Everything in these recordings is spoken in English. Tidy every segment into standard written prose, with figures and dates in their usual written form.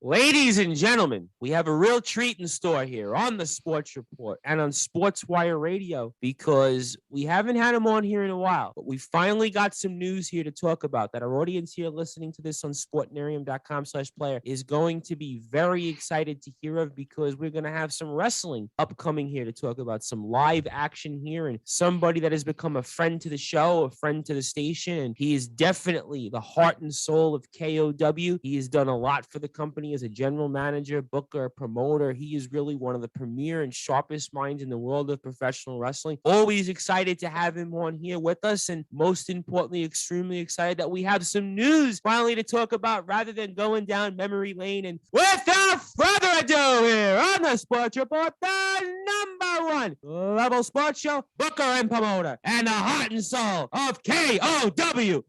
Ladies and gentlemen, we have a real treat in store here on the Sports Report and on Sportswire Radio because we haven't had him on here in a while, but we finally got some news here to talk about that our audience here listening to this on sportnarium.com/player is going to be very excited to hear of because we're going to have some wrestling upcoming here to talk about some live action here and somebody that has become a friend to the show, a friend to the station, and he is definitely the heart and soul of KOW. He has done a lot for the company as a general manager, booker, promoter. He is really one of the premier and sharpest minds in the world of professional wrestling. Always excited to have him on here with us, and most importantly, extremely excited that we have some news finally to talk about rather than going down memory lane. And without further ado, here on the Sports Report, the number one level sports show, booker and promoter, and the heart and soul of KOW.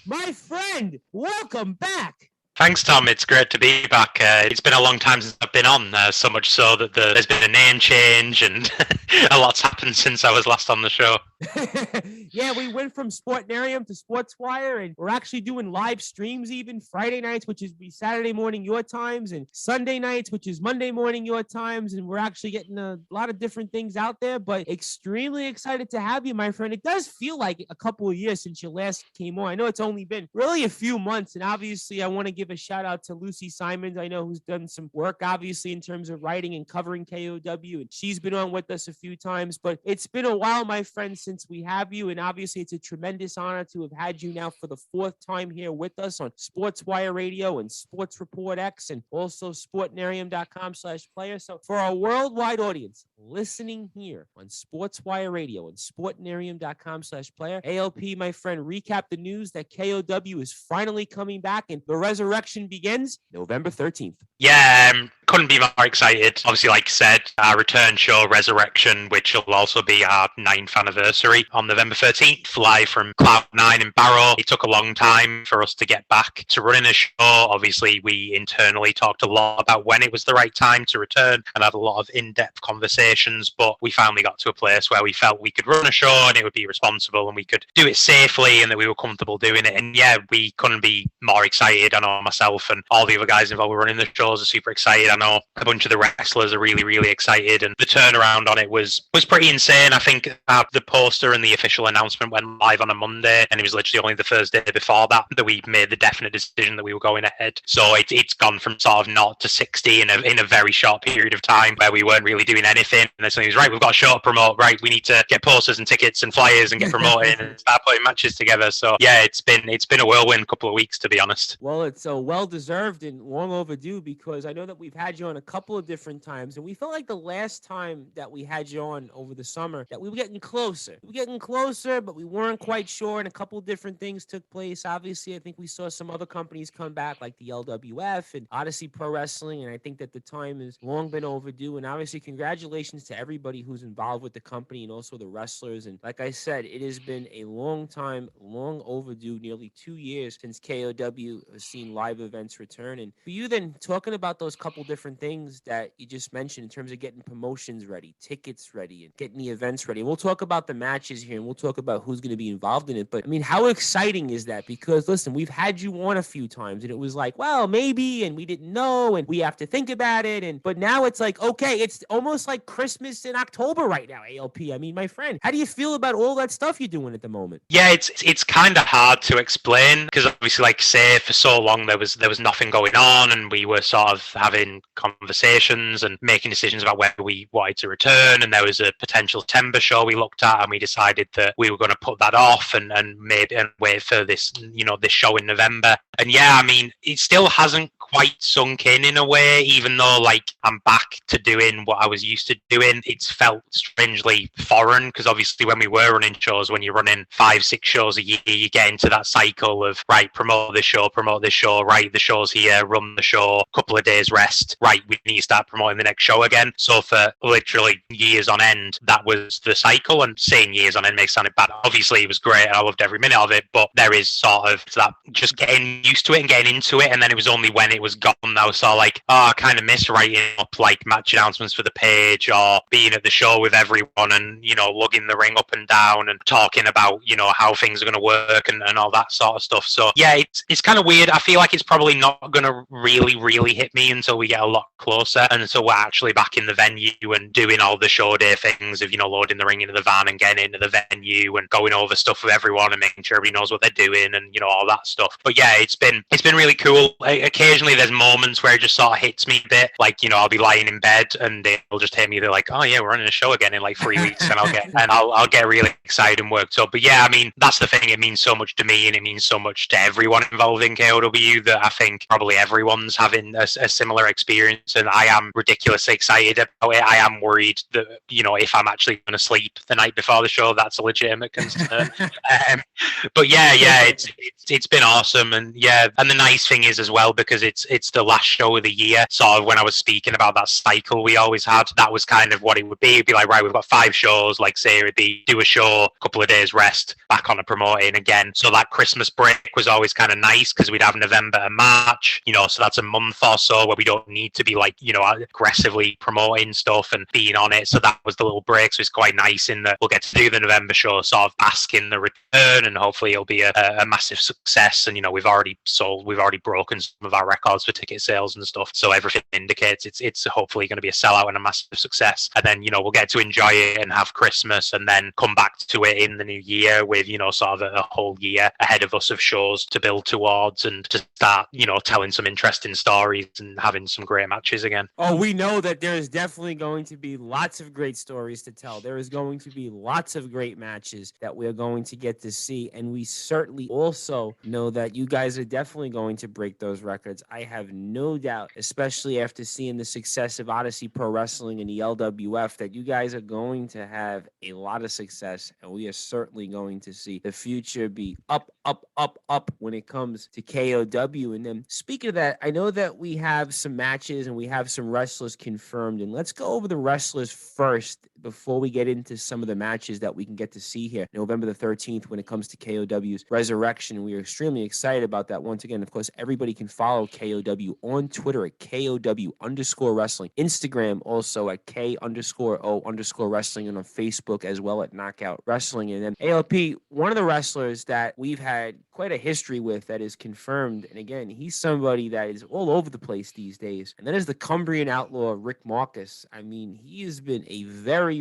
My friend, welcome back. Thanks, Tom. It's great to be back. It's been a long time since I've been on, so much so that there's been a name change and a lot's happened since I was last on the show. Yeah, we went from Sportnarium to Sportswire, and we're actually doing live streams even Friday nights, which is Saturday morning your times, and Sunday nights, which is Monday morning your times, and we're actually getting a lot of different things out there, but extremely excited to have you, my friend. It does feel like a couple of years since you last came on. I know it's only been really a few months, and obviously I want to give a shout out to Lucy Simons. I know who's done some work, obviously, in terms of writing and covering KOW, and she's been on with us a few times, but it's been a while, my friend, since we have you, and obviously it's a tremendous honor to have had you now for the fourth time here with us on Sportswire Radio and Sports Report X and also sportnarium.com/player. So for our worldwide audience listening here on Sportswire Radio and sportnarium.com/player, ALP, my friend, recap the news that KOW is finally coming back and the resurrection begins November 13th. Yeah, couldn't be more excited. Obviously, like you said, our return show, Resurrection, which will also be our 9th anniversary on November 13th, live from Cloud9 in Barrow. It took a long time for us to get back to running a show. Obviously, we internally talked a lot about when it was the right time to return and had a lot of in-depth conversations, but we finally got to a place where we felt we could run a show and it would be responsible and we could do it safely and that we were comfortable doing it. And yeah, we couldn't be more excited. I know myself and all the other guys involved with running the shows are super excited. I know a bunch of the wrestlers are really, really excited, and the turnaround on it was pretty insane. I think the poster and the official announcement went live on a Monday, and it was literally only the Thursday before that we made the definite decision that we were going ahead. So it's gone from sort of 0 to 60 in a very short period of time where we weren't really doing anything. And then somebody was, right, we've got a show to promote, right, we need to get posters and tickets and flyers and get promoting and start putting matches together. So yeah, it's been a whirlwind couple of weeks, to be honest. Well, it's well-deserved and long overdue because I know that we've had you on a couple of different times, and we felt like the last time that we had you on over the summer that we were getting closer. We were getting closer, but we weren't quite sure, and a couple of different things took place. Obviously, I think we saw some other companies come back, like the LWF and Odyssey Pro Wrestling, and I think that the time has long been overdue, and obviously, congratulations to everybody who's involved with the company and also the wrestlers, and like I said, it has been a long time, long overdue, nearly 2 years since KOW has seen live events return, and for you then, talking about those couple different things that you just mentioned in terms of getting promotions ready, tickets ready, and getting the events ready. And we'll talk about the matches here, and we'll talk about who's going to be involved in it. But, I mean, how exciting is that? Because, listen, we've had you on a few times, and it was like, well, maybe, and we didn't know, and we have to think about it. But now it's like, okay, it's almost like Christmas in October right now, ALP. I mean, my friend, how do you feel about all that stuff you're doing at the moment? Yeah, it's kind of hard to explain because obviously, like say, for so long there was nothing going on, and we were sort of having conversations and making decisions about whether we wanted to return, and there was a potential September show we looked at, and we decided that we were going to put that off and wait for this show in November. And yeah, I mean, it still hasn't quite sunk in a way, even though like I'm back to doing what I was used to doing. It's felt strangely foreign because obviously when we were running shows, when you're running 5-6 shows a year, you get into that cycle of right, promote this show, right, the show's here, run the show, couple of days rest, right, we need to start promoting the next show again. So for literally years on end, that was the cycle. And saying years on end makes it sound bad. Obviously it was great and I loved every minute of it, but there is sort of that just getting used to it and getting into it. And then it was only when it it was gone now. So like, I kind of miss writing up like match announcements for the page, or being at the show with everyone and, lugging the ring up and down and talking about, how things are going to work and all that sort of stuff. So yeah, it's kind of weird. I feel like it's probably not going to really hit me until we get a lot closer, and until we're actually back in the venue and doing all the show day things of, loading the ring into the van and getting into the venue and going over stuff with everyone and making sure everybody knows what they're doing and, all that stuff. But yeah, it's been really cool. Occasionally there's moments where it just sort of hits me a bit, like, I'll be lying in bed and they'll just hit me. They're like, oh yeah, we're running a show again in like 3 weeks, and I'll get really excited and worked up. But yeah, I mean, that's the thing. It means so much to me, and it means so much to everyone involved in KOW that I think probably everyone's having a similar experience, and I am ridiculously excited about it. I am worried that, if I'm actually going to sleep the night before the show, that's a legitimate concern. But yeah, it's been awesome. And yeah, and the nice thing is as well, because it's the last show of the year, sort of when I was speaking about that cycle we always had, that was kind of what it would be. It'd be like, right, we've got 5 shows, like say it'd be do a show, a couple of days rest, back on a promoting again. So that Christmas break was always kind of nice, because we'd have November and March, so that's a month or so where we don't need to be like, aggressively promoting stuff and being on it. So that was the little break. So it's quite nice in that we'll get to do the November show, sort of bask in the return, and hopefully it'll be a massive success. And, we've already broken some of our records for ticket sales and stuff. So everything indicates it's hopefully going to be a sellout and a massive success. And then, we'll get to enjoy it and have Christmas, and then come back to it in the new year with, sort of a whole year ahead of us of shows to build towards, and to start, telling some interesting stories and having some great matches again. Oh, we know that there is definitely going to be lots of great stories to tell. There is going to be lots of great matches that we're going to get to see. And we certainly also know that you guys are definitely going to break those records. I have no doubt, especially after seeing the success of Odyssey Pro Wrestling and the LWF, that you guys are going to have a lot of success. And we are certainly going to see the future be up when it comes to KOW. And then speaking of that, I know that we have some matches and we have some wrestlers confirmed. And let's go over the wrestlers first before we get into some of the matches that we can get to see here November the 13th when it comes to KOW's Resurrection. We are extremely excited about that. Once again, of course, everybody can follow KOW on Twitter at KOW_wrestling, Instagram also at K_O_wrestling, and on Facebook as well at Knockout Wrestling. And then ALP, one of the wrestlers that we've had quite a history with that is confirmed, and again, he's somebody that is all over the place these days, and that is the Cumbrian Outlaw, Rick Marcus. I mean, he has been a very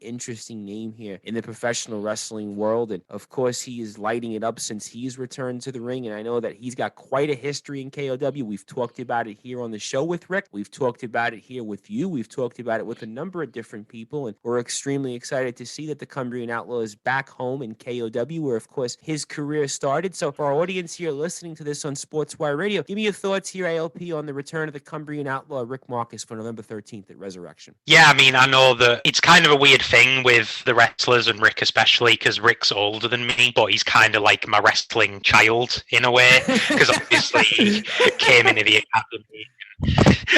interesting name here in the professional wrestling world, and of course, he is lighting it up since he's returned to the ring, and I know that he's got quite a history in KOW. We've talked about it here on the show with Rick. We've talked about it here with you. We've talked about it with a number of different people, and we're extremely excited to see that the Cumbrian Outlaw is back home in KOW, where, of course, his career started. So for our audience here listening to this on Sportswire Radio, give me your thoughts here, ALP, on the return of the Cumbrian Outlaw, Rick Marcus, for November 13th at Resurrection. Yeah, I mean, I know that it's kind of a weird thing with the wrestlers, and Rick especially, because Rick's older than me, but he's kind of like my wrestling child in a way, because obviously he came into the academy.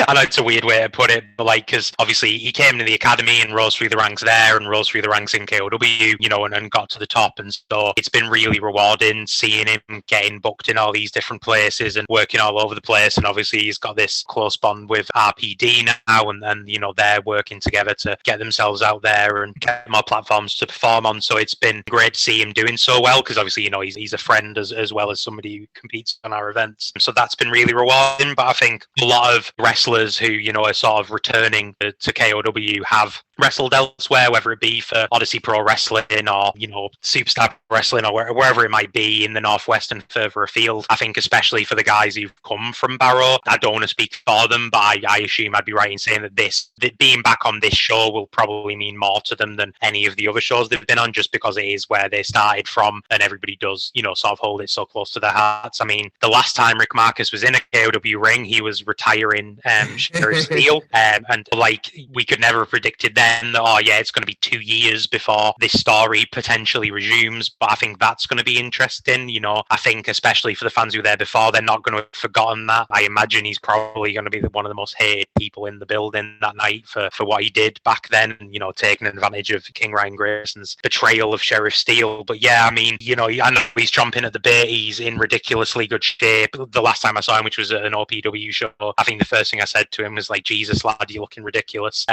I know it's a weird way to put it, but like, because obviously he came to the academy and rose through the ranks there and rose through the ranks in KOW, and got to the top. And so it's been really rewarding seeing him getting booked in all these different places and working all over the place. And obviously he's got this close bond with RPD now, and then, they're working together to get themselves out there and get more platforms to perform on. So it's been great to see him doing so well, because obviously, he's a friend as well as somebody who competes on our events. So that's been really rewarding. But I think a lot of wrestlers who, are sort of returning to KOW have wrestled elsewhere, whether it be for Odyssey Pro Wrestling or, Superstar Wrestling or wherever it might be in the Northwest and further afield. I think especially for the guys who've come from Barrow, I don't want to speak for them, but I assume I'd be right in saying that being back on this show will probably mean more to them than any of the other shows they've been on, just because it is where they started from, and everybody does, sort of hold it so close to their hearts. I mean, the last time Rick Marcus was in a KOW ring, he was retired firing Sheriff Steele. And like, we could never have predicted then that, oh yeah, it's going to be 2 years before this story potentially resumes. But I think that's going to be interesting. You know, I think especially for the fans who were there before, they're not going to have forgotten that. I imagine he's probably going to be one of the most hated people in the building that night for what he did back then, you know, taking advantage of King Ryan Grayson's betrayal of Sheriff Steele. But yeah, I mean, you know, I know he's chomping at the bit. He's in ridiculously good shape. The last time I saw him, which was at an OPW show, I think the first thing I said to him was like, Jesus, lad, you're looking ridiculous.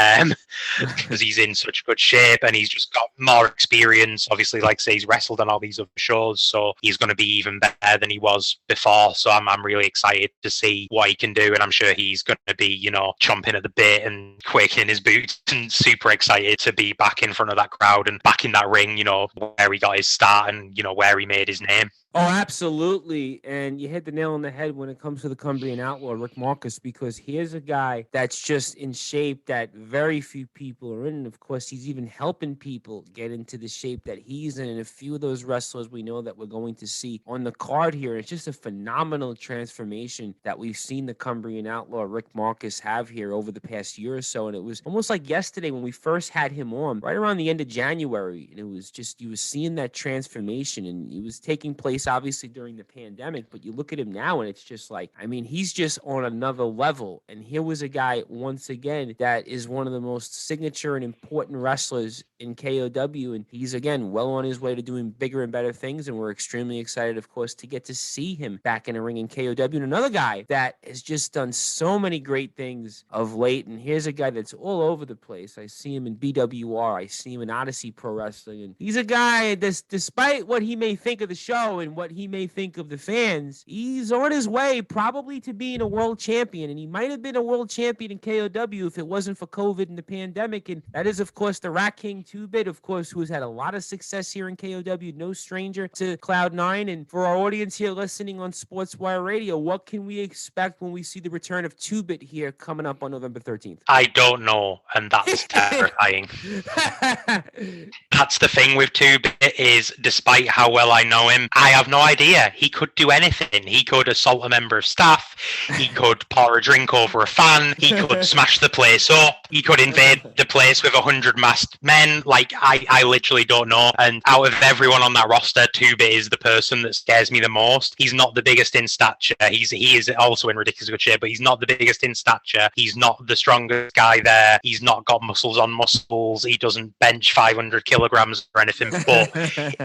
Because he's in such good shape and he's just got more experience. Obviously, like I say, he's wrestled on all these other shows, so he's going to be even better than he was before. So I'm really excited to see what he can do, and I'm sure he's going to be, you know, chomping at the bit and quaking in his boots and super excited to be back in front of that crowd and back in that ring, you know, where he got his start and, you know, where he made his name. Oh, absolutely. And you hit the nail on the head when it comes to the Cumbrian Outlaw, Rick Marcus, because here's a guy that's just in shape that very few people are in. And of course, he's even helping people get into the shape that he's in. And a few of those wrestlers we know that we're going to see on the card here. It's just a phenomenal transformation that we've seen the Cumbrian Outlaw, Rick Marcus, have here over the past year or so. And it was almost like yesterday when we first had him on, right around the end of January. And it was just, you was seeing that transformation, and it was taking place obviously during the pandemic, but you look at him now and it's just like, I mean, he's just on another level. And here was a guy, once again, that is one of the most signature and important wrestlers in KOW. And he's, again, well on his way to doing bigger and better things. And we're extremely excited, of course, to get to see him back in a ring in KOW. And another guy that has just done so many great things of late. And here's a guy that's all over the place. I see him in BWR. I see him in Odyssey Pro Wrestling. And he's a guy that's, despite what he may think of the show and what he may think of the fans, he's on his way probably to being a world champion. And he might have been a world champion in KOW if it wasn't for COVID and the pandemic. And that is, of course, the Rat King 2-Bit, of course, who has had a lot of success here in KOW, no stranger to Cloud9. And for our audience here listening on Sportswire Radio, what can we expect when we see the return of 2-Bit here coming up on November 13th? I don't know, and that's terrifying. That's the thing with 2-Bit, is despite how well I know him, I have no idea. He could do anything. He could assault a member of staff. He could pour a drink over a fan. He could smash the place up. He could invade the place with 100 masked men. Like, I literally don't know. And out of everyone on that roster, 2-Bit is the person that scares me the most. He's not the biggest in stature. He is also in ridiculous good shape, but he's not the biggest in stature. He's not the strongest guy there. He's not got muscles on muscles. He doesn't bench 500 kilograms or anything. But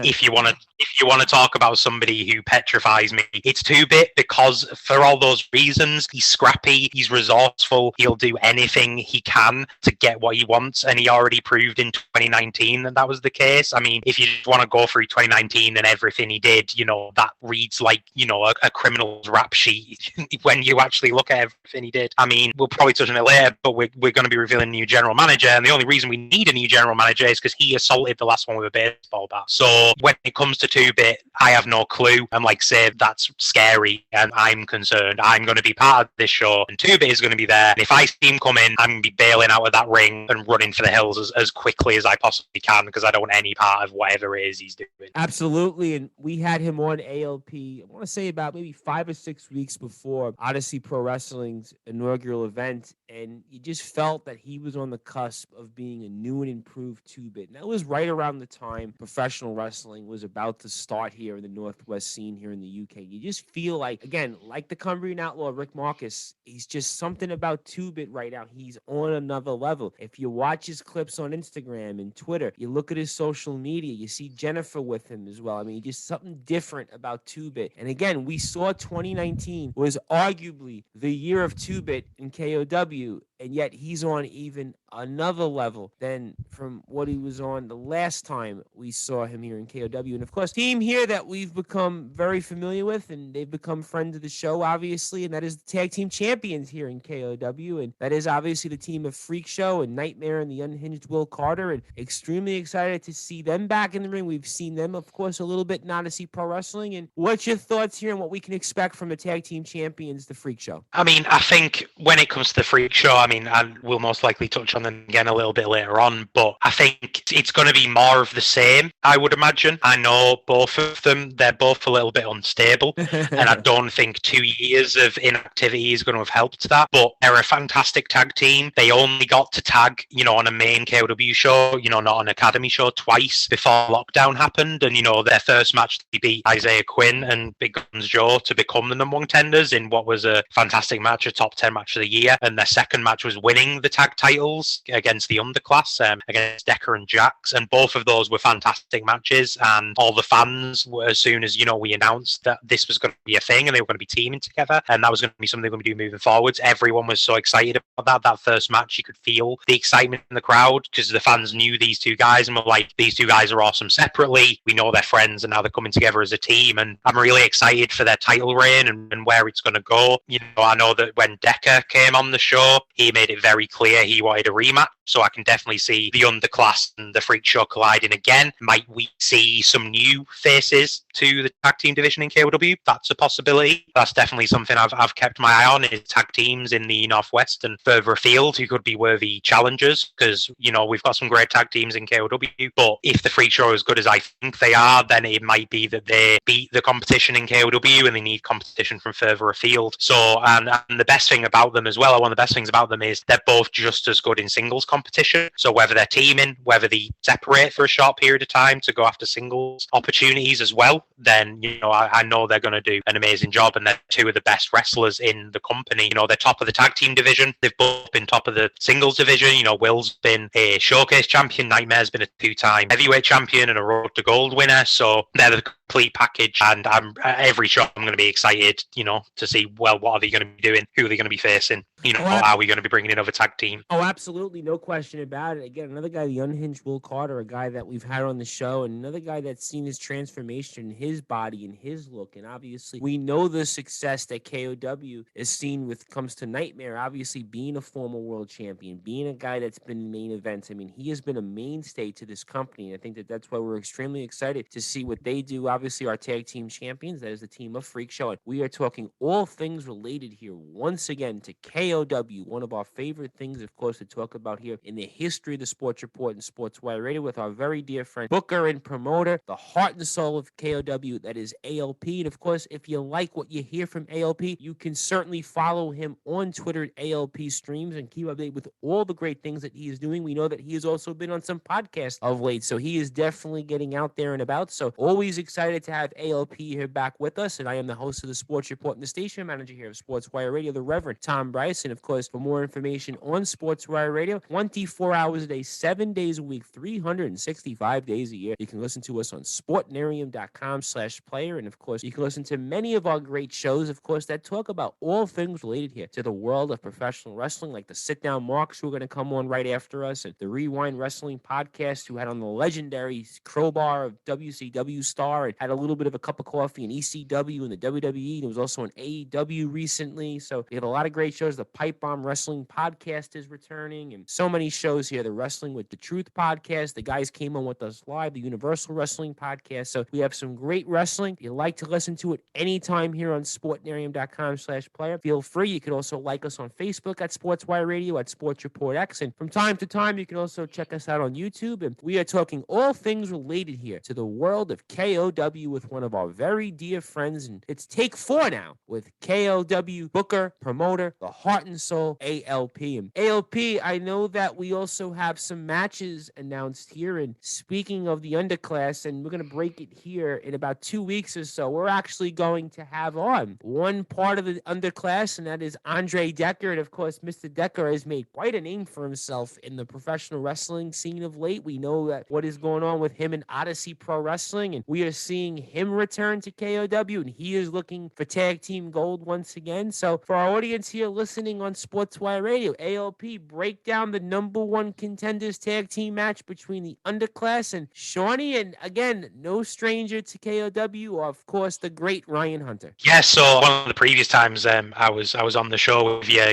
if you want to talk about somebody who petrifies me, it's 2-Bit, because for all those reasons, he's scrappy, he's resourceful, he'll do anything he can to get what he wants, and he already proved in 2019 that was the case. I mean, if you just want to go through 2019 and everything he did, you know, that reads like, you know, a criminal's rap sheet when you actually look at everything he did. I mean, we'll probably touch on it later, but we're going to be revealing a new general manager, and the only reason we need a new general manager is because he assaulted the last one with a baseball bat. So when it comes to 2-Bit, I have no clue. And like say, that's scary, and I'm concerned. I'm going to be part of this show, and 2-Bit is going to be there. And if I see him come in, I'm going to be bailing out of that ring and running for the hills as quickly as I possibly can, because I don't want any part of whatever it is he's doing. Absolutely. And we had him on ALP, I want to say about maybe 5 or 6 weeks before Odyssey Pro Wrestling's inaugural event. And you just felt that he was on the cusp of being a new and improved 2-Bit. And that was right around the time professional wrestling was about to start here in the Northwest scene here in the UK. You just feel like, again, like the Cumbrian Outlaw, Rick Marcus, he's just something about 2-Bit right now. He's on another level. If you watch his clips on Instagram and Twitter, you look at his social media, you see Jennifer with him as well. I mean, just something different about 2-Bit. And again, we saw 2019 was arguably the year of 2-Bit in KOW, and yet he's on even another level than from what he was on the last time we saw him here in KOW. And of course, team here that we've become very familiar with, and they've become friends of the show, obviously, and that is the tag team champions here in KOW. And that is obviously the team of Freak Show and Nightmare and the Unhinged Will Carter. And extremely excited to see them back in the ring. We've seen them, of course, a little bit in Odyssey Pro Wrestling. And what's your thoughts here on what we can expect from the tag team champions, the Freak Show? I mean, I think when it comes to the Freak Show, I mean, mean, and we'll most likely touch on them again a little bit later on, but I think it's going to be more of the same, I would imagine. I know both of them, they're both a little bit unstable, and I don't think 2 years of inactivity is going to have helped that, but they're a fantastic tag team. They only got to tag, on a main KOW show, not an academy show, twice before lockdown happened, and, their first match, they beat Isaiah Quinn and Big Guns Joe to become the number one contenders in what was a fantastic match, a top 10 match of the year, and their second match was winning the tag titles against the underclass, against Decker and Jax, and both of those were fantastic matches, and all the fans, as soon as, we announced that this was going to be a thing and they were going to be teaming together, and that was going to be something they were going to do moving forwards, everyone was so excited about that first match. You could feel the excitement in the crowd because the fans knew these two guys and were like, these two guys are awesome separately, we know they're friends, and now they're coming together as a team, and I'm really excited for their title reign and where it's going to go. I know that when Decker came on the show, he made it very clear he wanted a rematch, so I can definitely see the underclass and the Freak Show colliding again. Might we see some new faces to the tag team division in KOW? That's a possibility. That's definitely something I've kept my eye on, is tag teams in the Northwest and further afield who could be worthy challengers, because we've got some great tag teams in KOW, but if the Freak Show are as good as I think they are, then it might be that they beat the competition in KOW and they need competition from further afield. So and the best thing about them as well, or one of the best things about them, is they're both just as good in singles competition. So whether they're teaming, whether they separate for a short period of time to go after singles opportunities as well, then I know they're going to do an amazing job, and they're two of the best wrestlers in the company. They're top of the tag team division, they've both been top of the singles division. Will's been a showcase champion, Nightmare's been a 2-time heavyweight champion and a Road to Gold winner, so they're the complete package, and every show I'm going to be excited to see, well, what are they going to be doing, who are they going to be facing, are we going to be bringing in other tag team? Oh, absolutely, no question about it. Again, another guy, the unhinged Will Carter, a guy that we've had on the show, and another guy that's seen his transformation, his body and his look, and obviously we know the success that KOW is seen with comes to Nightmare, obviously being a former world champion, being a guy that's been in main events. I mean, he has been a mainstay to this company, and I think that's why we're extremely excited to see what they do. Obviously, our tag team champions, that is the team of Freak Show, and we are talking all things related here once again to KOW, one of our favorite things, of course, to talk about here in the history of the Sports Report and Sportswire Radio, with our very dear friend, booker and promoter, the heart and soul of KOW, that is ALP. And of course, if you like what you hear from ALP, you can certainly follow him on Twitter at ALP Streams and keep updated with all the great things that he is doing. We know that he has also been on some podcasts of late, so he is definitely getting out there and about. So always excited to have ALP here back with us. And I am the host of the Sports Report and the station manager here of Sportswire Radio, the Reverend Tom Bryce. And of course, for more information on Sportswire Radio, 24 hours a day, 7 days a week, 365 days a year, you can listen to us on sportnarium.com/player. And of course, you can listen to many of our great shows, of course, that talk about all things related here to the world of professional wrestling, like the Sit Down Marks, who are going to come on right after us, and the Rewind Wrestling Podcast, who had on the legendary Crowbar of WCW star and had a little bit of a cup of coffee in ECW and the WWE. And it was also in AEW recently. So we have a lot of great shows. The Pipe Bomb Wrestling Podcast is returning, and so many shows here. The Wrestling with the Truth Podcast. The guys came on with us live. The Universal Wrestling Podcast. So we have some great wrestling. If you like to listen to it anytime here on sportnarium.com/player, feel free. You can also like us on Facebook at Sportswire Radio, at Sports Report X. And from time to time, you can also check us out on YouTube. And we are talking all things related here to the world of KOW with one of our very dear friends. And it's take 4 now with KOW booker, promoter, the heart and soul, ALP. And ALP, I know that we also have some matches announced here. And speaking of the underclass, and we're going to break it here in about 2 weeks or so, we're actually going to have on one part of the underclass, and that is Andre Decker. And of course, Mr. Decker has made quite a name for himself in the professional wrestling scene of late. We know that what is going on with him in Odyssey Pro Wrestling, and we are seeing him return to KOW, and he is looking for tag team gold once again. So for our audience here listening on Sportswire Radio, ALP, break down the #1 contenders tag team match between the underclass and Shawnee, and again, no stranger to KOW, or of course the great Ryan Hunter. Yeah, so one of the previous times I was on the show with you,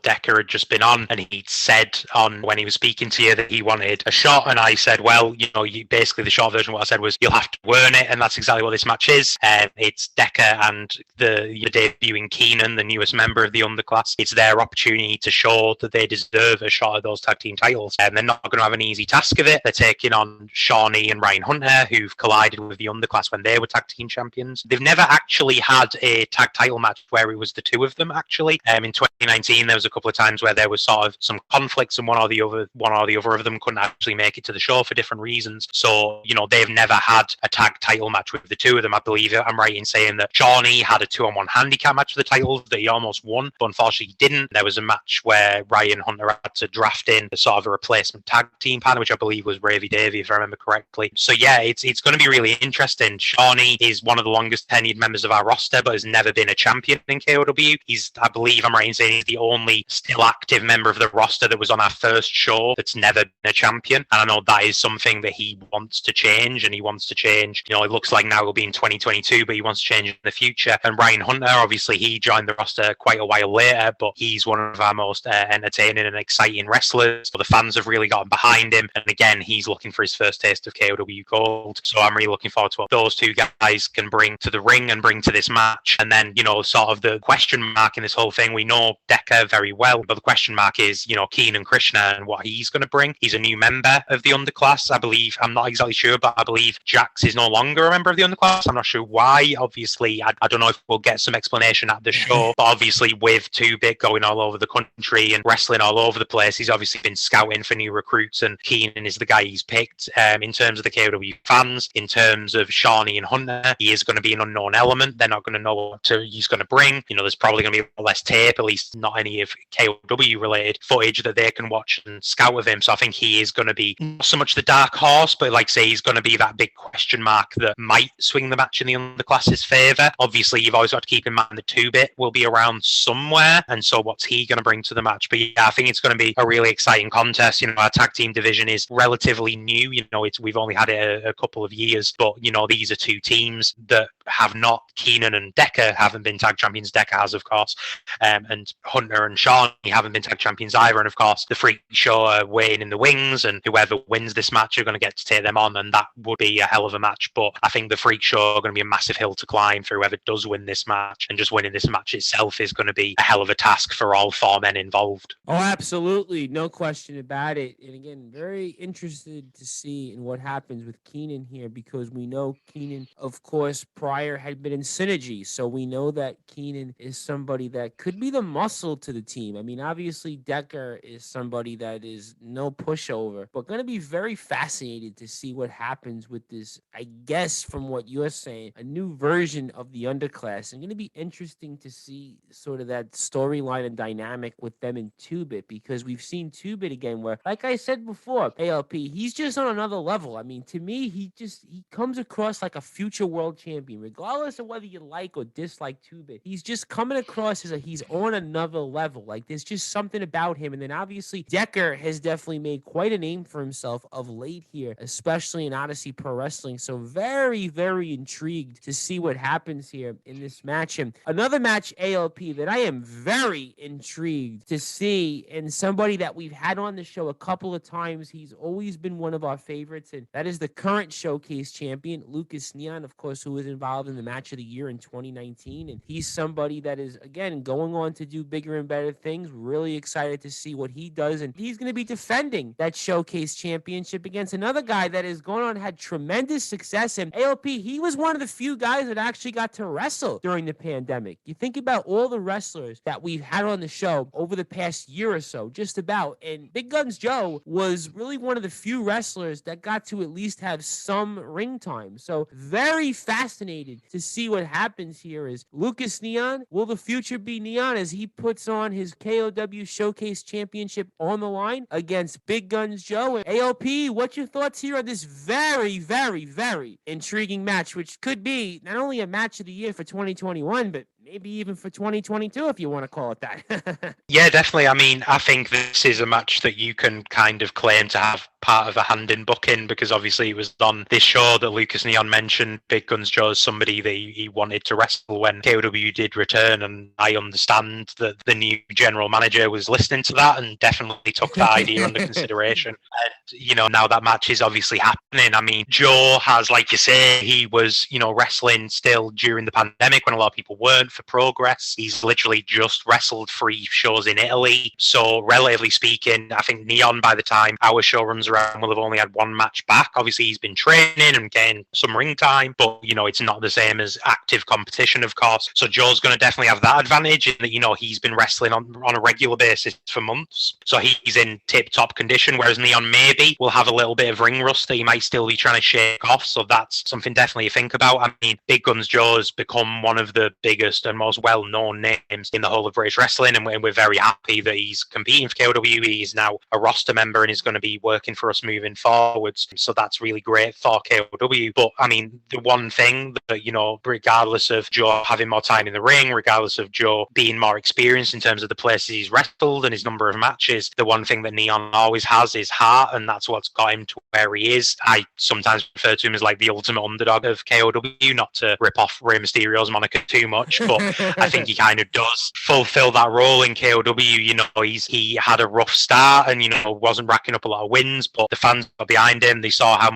Decker had just been on, and he'd said on when he was speaking to you that he wanted a shot, and I said, well, basically the short version of what I said was, you'll have to earn it, and that's exactly what this match is. It's Decker and the debuting Keenan, the newest member of the underclass. It's their opportunity to show that they deserve a shot at those tag team titles. And they're not going to have an easy task of it. They're taking on Shawnee and Ryan Hunter, who've collided with the underclass when they were tag team champions. They've never actually had a tag title match where it was the two of them, actually. In 2019, there was a couple of times where there was sort of some conflicts and one or the other of them couldn't actually make it to the show for different reasons. So, they've never had a tag title match with the two of them. I believe I'm right in saying that Shawnee had a 2-on-1 handicap match for the titles that he almost won, but unfortunately he didn't. There was a match where Ryan Hunter had to draft in a sort of a replacement tag team partner, which I believe was Ravy Davey, if I remember correctly. So yeah, it's going to be really interesting. Shawnee is one of the longest tenured members of our roster, but has never been a champion in KOW. I believe I'm right in saying he's the only still active member of the roster that was on our first show that's never been a champion. And I know that is something that he wants to change, and he wants to change. It looks like now it'll be in 2022, but he wants to change in the future. And Ryan Hunter, obviously, he joined the roster quite a while later, but he's one of our most entertaining and exciting wrestlers. So the fans have really gotten behind him. And again, he's looking for his first taste of KOW Gold. So I'm really looking forward to what those two guys can bring to the ring and bring to this match. And then, sort of the question mark in this whole thing, we know Decker very well, but the question mark is, Keenan Krishna and what he's going to bring. He's a new member of the underclass, I believe. I'm not exactly sure, but I believe Jax is no longer a member of the underclass. I'm not sure why. Obviously, I don't know if we'll get some explanation at the show, but obviously with 2-Bit going all over the country and wrestling all over the place, he's obviously been scouting for new recruits, and Keenan is the guy he's picked. In terms of the KOW fans, in terms of Shawnee and Hunter, he is going to be an unknown element. They're not going to know what he's going to bring. There's probably going to be less tape, at least not any of KOW related footage that they can watch and scout of him. So I think he is going to be not so much the dark horse, but like say, he's going to be that big question mark that might swing the match in the underclass's favour. Obviously, you've always got to keep in mind the 2-Bit will be around somewhere, and so what's he going to bring to the match? But yeah, I think it's going to be a really exciting contest. Our tag team division is relatively new. We've only had it a couple of years, but these are two teams that have not. Keenan and Decker haven't been tag champions. Decker has, of course, and Hunter and Shawnee haven't been tag champions either. And of course, the Freak Show are waiting in the wings, and whoever wins this match are going to get to take them on, and that would be a hell of a match. But I think the Freak Show are going to be a massive hill to climb for whoever does win this match, and just winning this match itself is going to be a hell of a task for all four men involved. Oh, absolutely. No question about it. And again, very interested to see in what happens with Keenan here, because we know Keenan, of course, prior had been in Synergy. So we know that Keenan is somebody that could be the muscle to the team. I mean, obviously, Decker is somebody that is no pushover, but going to be very fascinated to see what happens with this, I guess, from what you're saying, a new version of the underclass. And going to be interesting to see sort of that storyline and dynamic with them in 2-Bit, because we've seen 2-Bit again where, like I said before, ALP, he's just on another level. I mean, to me, he comes across like a future world champion, regardless of whether you like or dislike 2-Bit. He's just coming across as he's on another level. Like, there's just something about him. And then obviously Decker has definitely made quite a name for himself of late here, especially in Odyssey Pro Wrestling. So very, very intrigued to see what happens here in this match. And another match, ALP, that I am very intrigued to see, and somebody that we've had on the show a couple of times. He's always been one of our favorites, and that is the current Showcase champion, Lucas Neon, of course, who was involved in the match of the year in 2019. And he's somebody that is, again, going on to do bigger and better things. Really excited to see what he does. And he's going to be defending that Showcase championship against another guy that has gone on, had tremendous success. And ALP, he was one of the few guys that actually got to wrestle during the pandemic. You think about all the wrestlers that we've had on the show over the past year or so, just about. And Big Guns Joe was really one of the few wrestlers that got to at least have some ring time. So very fascinated to see what happens here. Is Lucas Neon, will the future be Neon as he puts on his KOW Showcase Championship on the line against Big Guns Joe? And ALP, what's your thoughts here on this very, very, very intriguing match, which could be not only a match of the year for 2021, but maybe even for 2022, if you want to call it that. Yeah, definitely. I mean, I think this is a match that you can kind of claim to have part of a hand in booking, because obviously it was on this show that Lucas Neon mentioned Big Guns Joe as somebody that he wanted to wrestle when KOW did return, and I understand that the new general manager was listening to that and definitely took that idea under consideration. And, now that match is obviously happening. I mean, Joe has, like you say, he was, wrestling still during the pandemic when a lot of people weren't. for progress. He's literally just wrestled 3 shows in Italy. So relatively speaking, I think Neon, by the time our show runs around, will have only had 1 match back. Obviously, he's been training and getting some ring time, but, it's not the same as active competition, of course. So Joe's going to definitely have that advantage in that, he's been wrestling on a regular basis for months. So he's in tip-top condition, whereas Neon maybe will have a little bit of ring rust that he might still be trying to shake off. So that's something definitely to think about. I mean, Big Guns Joe has become one of the biggest and most well-known names in the whole of British wrestling, and we're very happy that he's competing for KOW. He's now a roster member and is going to be working for us moving forwards. So that's really great for KOW. But I mean, the one thing that, regardless of Joe having more time in the ring, regardless of Joe being more experienced in terms of the places he's wrestled and his number of matches, the one thing that Neon always has is heart, and that's what's got him to where he is. I sometimes refer to him as like the ultimate underdog of KOW, not to rip off Rey Mysterio's moniker too much, but I think he kind of does fulfill that role in KOW. He had a rough start and, wasn't racking up a lot of wins, but the fans got behind him. They saw how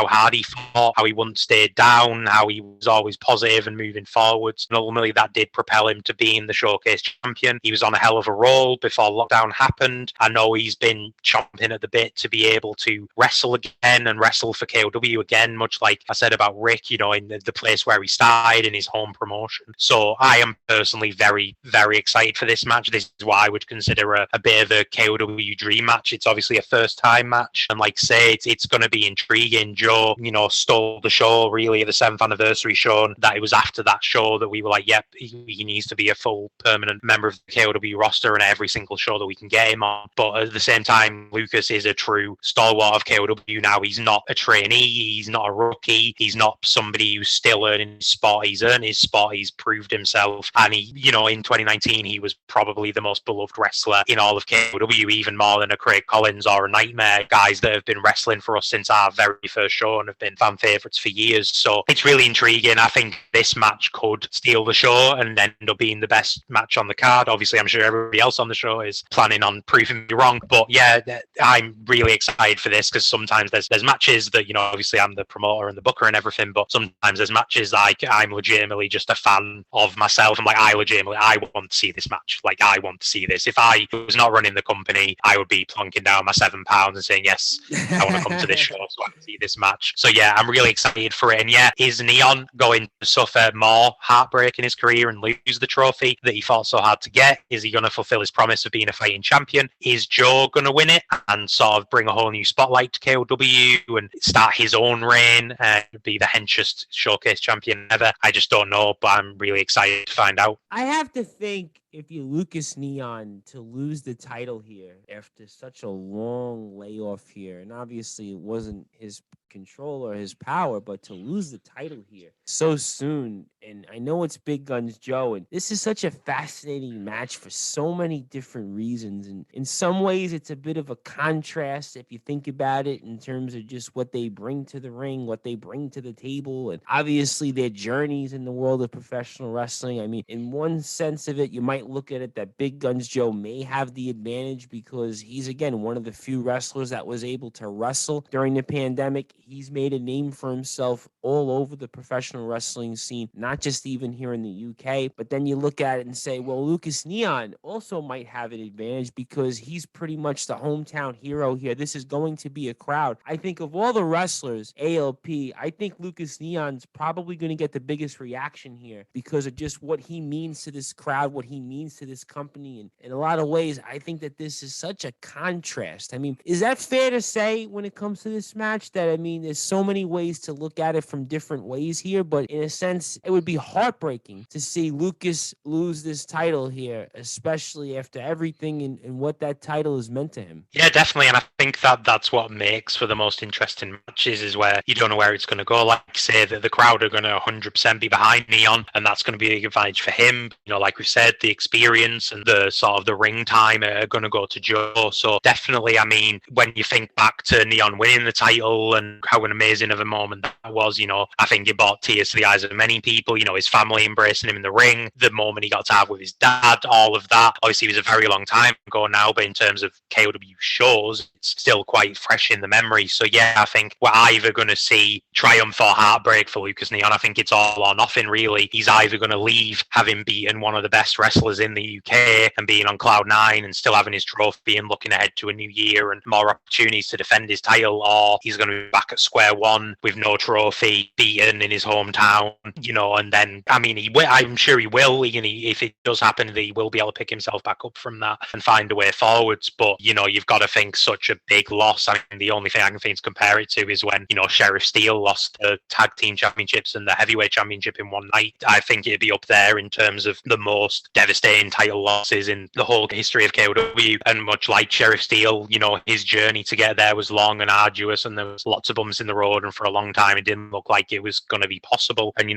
hard he fought, how he wouldn't stay down, how he was always positive and moving forwards. And ultimately that did propel him to being the showcase champion. He was on a hell of a roll before lockdown happened. I know he's been chomping at the bit to be able to wrestle again and wrestle for KOW again, much like I said about Rick, in the place where he started in his home promotion. So I am personally very, very excited for this match. This is what I would consider a bit of a KOW dream match. It's obviously a first time match, and like say, it's going to be intriguing. Joe, stole the show really at the 7th anniversary show, and that it was after that show that we were like, yep, he needs to be a full permanent member of the KOW roster and every single show that we can get him on. But at the same time, Lucas is a true stalwart of KOW now. He's not a trainee, he's not a rookie, he's not somebody who's still earning his spot. He's earned his spot, he's proved himself, and he, in 2019 he was probably the most beloved wrestler in all of KOW, even more than a Craig Collins or a Nightmare, guys that have been wrestling for us since our very first show and have been fan favourites for years. So it's really intriguing. I think this match could steal the show and end up being the best match on the card. Obviously, I'm sure everybody else on the show is planning on proving me wrong, but yeah, I'm really excited for this because sometimes there's matches that, obviously I'm the promoter and the booker and everything, but sometimes there's matches like I'm legitimately just a fan of myself. I'm like, I want to see this match. Like, I want to see this. If I was not running the company, I would be plonking down my £7 and saying, yes, I want to come to this show so I can see this match. So yeah, I'm really excited for it. And yeah, is Neon going to suffer more heartbreak in his career and lose the trophy that he fought so hard to get? Is he going to fulfill his promise of being a fighting champion? Is Joe going to win it and sort of bring a whole new spotlight to KOW and start his own reign and be the henchest showcase champion ever? I just don't know, but I'm really excited to find out. I have to think if you Lucas Neon to lose the title here after such a long layoff here, and obviously it wasn't his control or his power, but to lose the title here so soon, and I know it's Big Guns Joe, and this is such a fascinating match for so many different reasons, and in some ways it's a bit of a contrast if you think about it in terms of just what they bring to the ring, what they bring to the table, and obviously their journeys in the world of professional wrestling. I mean, in one sense of it, you might look at it that Big Guns Joe may have the advantage because he's, again, one of the few wrestlers that was able to wrestle during the pandemic. He's made a name for himself all over the professional wrestling scene, not just even here in the UK. But then you look at it and say, well, Lucas Neon also might have an advantage because he's pretty much the hometown hero here. This is going to be a crowd. I think of all the wrestlers, ALP, I think Lucas Neon's probably going to get the biggest reaction here because of just what he means to this crowd, what he means to this company. And in a lot of ways, I think that this is such a contrast. I mean, is that fair to say when it comes to this match that, I mean, there's so many ways to look at it from different ways here, but in a sense, it would be heartbreaking to see Lucas lose this title here, especially after everything and what that title has meant to him. Yeah, definitely. And I think that's what makes for the most interesting matches is where you don't know where it's going to go. Like say that the crowd are going to 100% be behind Neon, and that's going to be a big advantage for him. Like we said, the experience and the sort of the ring time are going to go to Joe. So definitely, I mean, when you think back to Neon winning the title and how an amazing of a moment that was, I think it brought tears to the eyes of many people. people, his family embracing him in the ring, the moment he got to have with his dad, all of that. Obviously, it was a very long time ago now, but in terms of KOW shows, it's still quite fresh in the memory. So yeah, I think we're either going to see triumph or heartbreak for Lucas Neon. I think it's all or nothing, really. He's either going to leave having beaten one of the best wrestlers in the UK and being on cloud nine and still having his trophy and looking ahead to a new year and more opportunities to defend his title, or he's going to be back at square one with no trophy, beaten in his hometown, and then, I mean, I'm sure he will. If it does happen, he will be able to pick himself back up from that and find a way forwards. But, you've got to think such a big loss. I mean, the only thing I can think to compare it to is when, Sheriff Steele lost the tag team championships and the heavyweight championship in one night. I think it'd be up there in terms of the most devastating title losses in the whole history of KOW. And much like Sheriff Steele, his journey to get there was long and arduous, and there was lots of bumps in the road, and for a long time it didn't look like it was going to be possible. And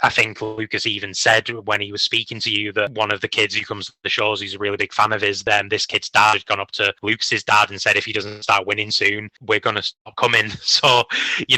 I think Lucas even said when he was speaking to you that one of the kids who comes to the shows, he's a really big fan of his, then this kid's dad had gone up to Lucas's dad and said, if he doesn't start winning soon, we're going to stop coming. So,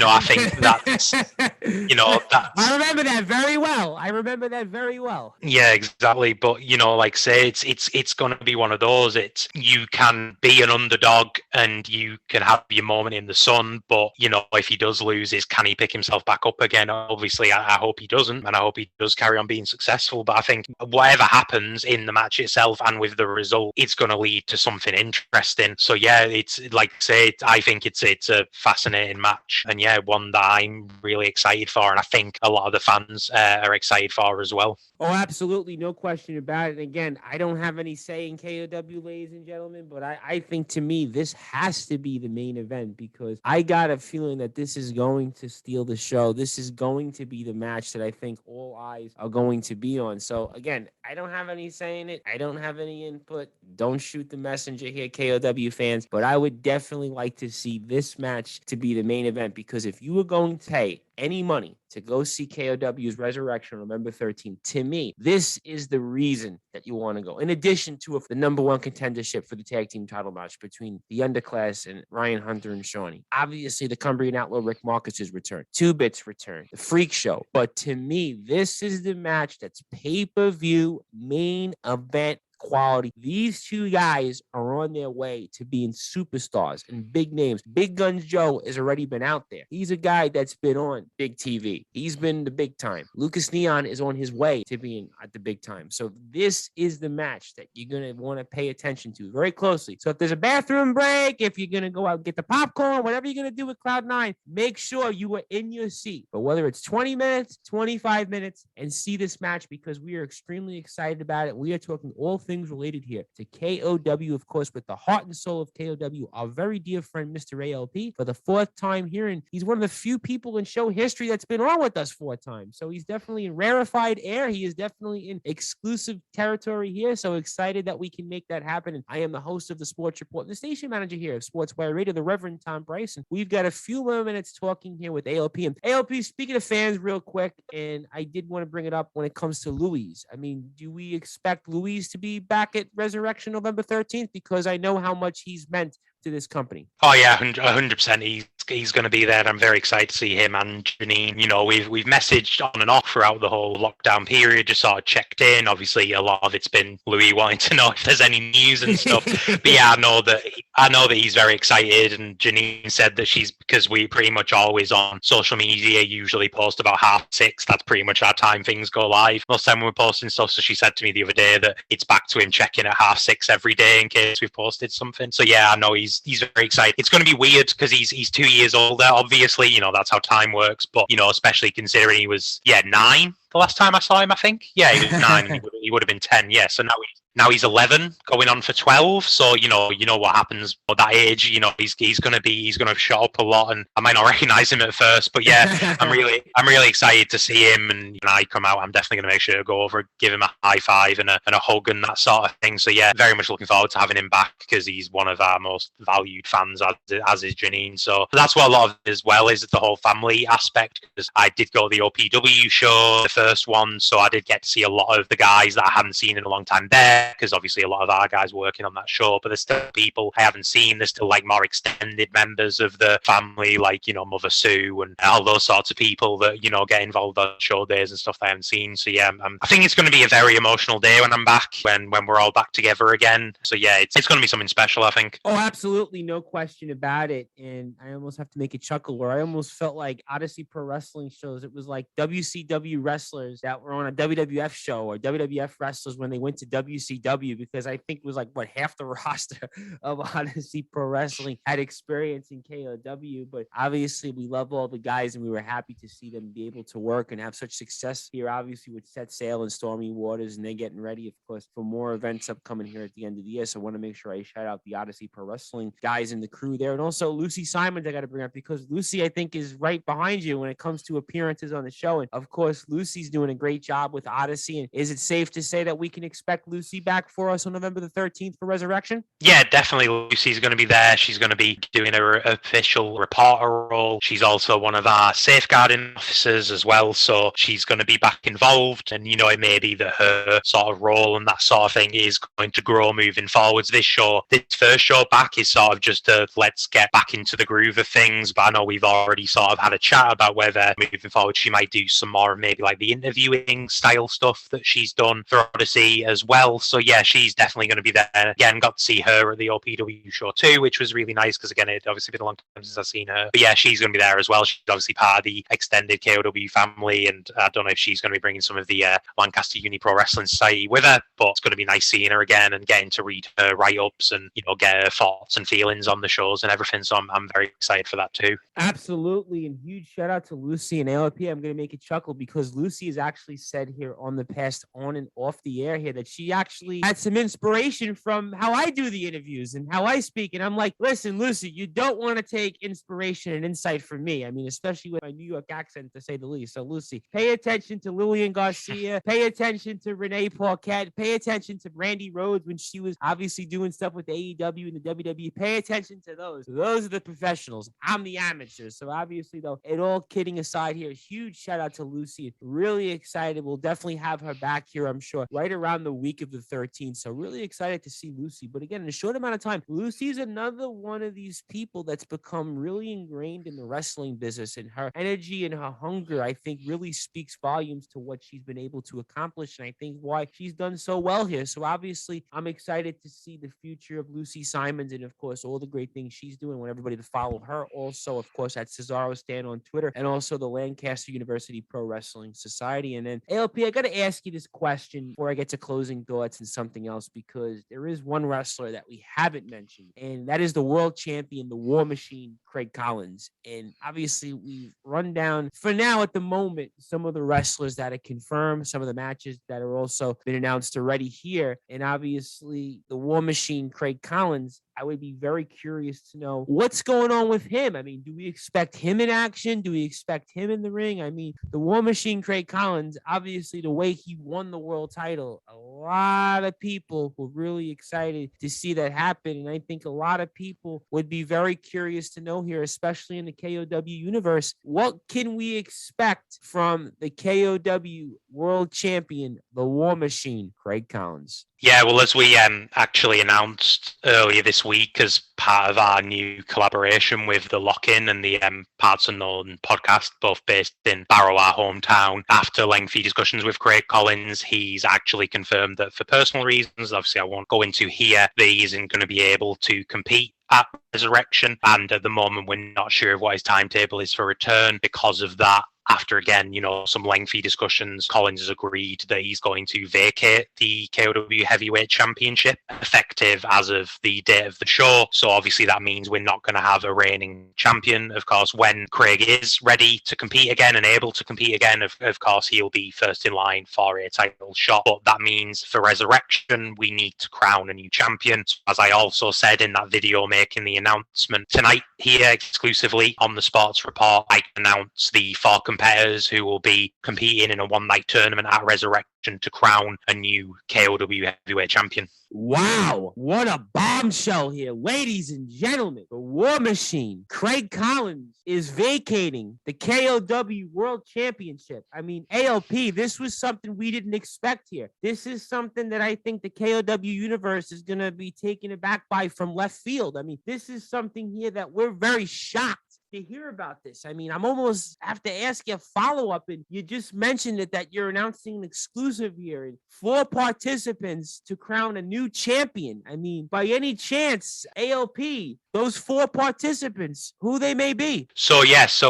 I think that's, I remember that very well. Yeah, exactly. But, like say, it's going to be one of those. You can be an underdog and you can have your moment in the sun, but, if he does lose, can he pick himself back up again? Obviously, I hope he doesn't, and I hope he does carry on being successful. But I think whatever happens in the match itself and with the result, it's going to lead to something interesting. So yeah, it's like say, I think it's a fascinating match, and yeah, one that I'm really excited for, and I think a lot of the fans are excited for as well. Oh, absolutely. No question about it. And again, I don't have any say in KOW, ladies and gentlemen, but I think to me, this has to be the main event, because I got a feeling that this is going to steal the show. This is going to be the match that I think all eyes are going to be on. So again, I don't have any say in it. I don't have any input. Don't shoot the messenger here, KOW fans, but I would definitely like to see this match to be the main event, because if you were going to pay any money to go see KOW's Resurrection on November 13th, to me, this is the reason that you want to go. In addition to the number one contendership for the tag team title match between the Underclass and Ryan Hunter and Shawnee. Obviously, the Cumbrian Outlaw Rick Marcus's return. 2-Bit's return. The Freak Show. But to me, this is the match that's pay-per-view main event quality. These two guys are on their way to being superstars and big names. Big Guns Joe has already been out there. He's a guy that's been on big TV. He's been the big time. Lucas Neon is on his way to being at the big time. So this is the match that you're going to want to pay attention to very closely. So if there's a bathroom break, if you're going to go out and get the popcorn, whatever you're going to do with Cloud9, make sure you are in your seat. But whether it's 20 minutes, 25 minutes, and see this match, because we are extremely excited about it. We are talking all things related here to KOW, of course, with the heart and soul of KOW, our very dear friend, Mr. ALP, for the 4th time here. And he's one of the few people in show history that's been on with us 4 times. So he's definitely in rarefied air. He is definitely in exclusive territory here. So excited that we can make that happen. And I am the host of the Sports Report and the station manager here of Sportswire Radio, the Reverend Tom Bryson. We've got a few more minutes talking here with ALP. And ALP, speaking of fans real quick, and I did want to bring it up when it comes to Louise. I mean, do we expect Louise to be back at Resurrection November 13th? Because I know how much he's meant to this company. Oh yeah, 100%. He's going to be there. I'm very excited to see him and Janine. You know, we've messaged on and off throughout the whole lockdown period, just sort of checked in. Obviously, a lot of it's been Louis wanting to know if there's any news and stuff. But yeah, I know that he's very excited. And Janine said that because we pretty much always on social media usually post about 6:30. That's pretty much our time things go live. Most time we're posting stuff. So she said to me the other day that it's back to him checking at 6:30 every day in case we've posted something. So yeah, I know he's very excited. It's going to be weird because he's 2 years older. Obviously, you know, that's how time works. But, you know, especially considering he was 9 the last time I saw him, I think. Yeah, he was 9 and he would have been 10. Yeah, so now he's 11, going on for 12. So you know what happens at that age. You know, he's gonna shut up a lot, and I might not recognize him at first. But yeah, I'm really excited to see him. And when I come out, I'm definitely gonna make sure to go over, give him a high five and a hug and that sort of thing. So yeah, very much looking forward to having him back because he's one of our most valued fans, as is Janine. So that's what a lot of it as well is the whole family aspect. Because I did go to the OPW show, the first one, so I did get to see a lot of the guys that I hadn't seen in a long time there, because obviously a lot of our guys working on that show, but there's still people I haven't seen. There's still like more extended members of the family, like, you know, Mother Sue and all those sorts of people that, you know, get involved on show days and stuff that I haven't seen. So yeah, I think it's going to be a very emotional day when I'm back, when we're all back together again. So yeah, it's going to be something special, I think. Oh, absolutely, no question about it. And I almost have to make a chuckle where I almost felt like Odyssey Pro Wrestling shows. It was like WCW wrestlers that were on a WWF show, or WWF wrestlers when they went to WCW, because I think it was like, what, half the roster of Odyssey Pro Wrestling had experience in KOW. But obviously we love all the guys, and we were happy to see them be able to work and have such success here, obviously with Set Sail and Stormy Waters, and they're getting ready, of course, for more events upcoming here at the end of the year. So I want to make sure I shout out the Odyssey Pro Wrestling guys in the crew there. And also Lucy Simons, I got to bring up, because Lucy, I think, is right behind you when it comes to appearances on the show. And of course, Lucy's doing a great job with Odyssey. And is it safe to say that we can expect Lucy back for us on November the 13th for Resurrection? Yeah, definitely. Lucy's going to be there. She's going to be doing her official reporter role. She's also one of our safeguarding officers as well. So she's going to be back involved. And, you know, it may be that her sort of role and that sort of thing is going to grow moving forwards. This first show back is sort of just let's get back into the groove of things. But I know we've already sort of had a chat about whether moving forward she might do some more maybe like the interviewing style stuff that she's done for Odyssey as well. So yeah, she's definitely going to be there. Again, got to see her at the OPW show too, which was really nice, because again, it obviously been a long time since I've seen her. But yeah, she's going to be there as well. She's obviously part of the extended KOW family, and I don't know if she's going to be bringing some of the Lancaster Uni Pro Wrestling Society with her, but it's going to be nice seeing her again and getting to read her write-ups and, you know, get her thoughts and feelings on the shows and everything. So I'm very excited for that too. Absolutely. And huge shout out to Lucy and ALP. I'm going to make it chuckle, because Lucy has actually said here on the past, on and off the air here, that she actually had some inspiration from how I do the interviews and how I speak. And I'm like, listen, Lucy, you don't want to take inspiration and insight from me. I mean, especially with my New York accent, to say the least. So Lucy, pay attention to Lillian Garcia, pay attention to Renee Paquette, pay attention to Brandy Rhodes when she was obviously doing stuff with AEW and the WWE. Pay attention to those. Those are the professionals. I'm the amateur. So obviously, though, it all kidding aside here, huge shout out to Lucy. Really excited. We'll definitely have her back here, I'm sure, right around the week of the 13th. So really excited to see Lucy. But again, in a short amount of time, Lucy's another one of these people that's become really ingrained in the wrestling business, and her energy and her hunger, I think, really speaks volumes to what she's been able to accomplish, and I think why she's done so well here. So obviously, I'm excited to see the future of Lucy Simons, and of course, all the great things she's doing. I want everybody to follow her also, of course, at Cesaro Stan on Twitter, and also the Lancaster University Pro Wrestling Society. And then ALP, I got to ask you this question before I get to closing thoughts and something else, because there is one wrestler that we haven't mentioned, and that is the world champion, the War Machine, Craig Collins. And obviously, we've run down for now at the moment some of the wrestlers that are confirmed, some of the matches that are also been announced already here. And obviously, the War Machine, Craig Collins, I would be very curious to know what's going on with him. I mean, do we expect him in action? Do we expect him in the ring? I mean, the War Machine, Craig Collins, obviously the way he won the world title, a lot of people were really excited to see that happen. And I think a lot of people would be very curious to know here, especially in the KOW universe, what can we expect from the KOW world champion, the War Machine, Craig Collins? Yeah, well, as we actually announced earlier this week as part of our new collaboration with the Lock-In and the Parts Unknown podcast, both based in Barrow, our hometown, after lengthy discussions with Craig Collins, he's actually confirmed that for personal reasons, obviously I won't go into here, that he isn't going to be able to compete at Resurrection, and at the moment we're not sure of what his timetable is for return. Because of that, after, again, you know, some lengthy discussions, Collins has agreed that he's going to vacate the KOW Heavyweight Championship effective as of the date of the show. So obviously that means we're not going to have a reigning champion. Of course, when Craig is ready to compete again and able to compete again, of course, he'll be first in line for a title shot. But that means for Resurrection, we need to crown a new champion. As I also said in that video making the announcement tonight here exclusively on the Sports Report, I announced the 4 competitors competitors who will be competing in a one-night tournament at Resurrection to crown a new KOW heavyweight champion. Wow, what a bombshell here. Ladies and gentlemen, the War Machine, Craig Collins, is vacating the KOW World Championship. I mean, ALP, this was something we didn't expect here. This is something that I think the KOW universe is going to be taken aback by from left field. I mean, this is something here that we're very shocked to hear about this. I mean, I'm almost have to ask you a follow-up, and you just mentioned it that you're announcing an exclusive here and 4 participants to crown a new champion. I mean, by any chance, ALP, those 4 participants, who they may be? So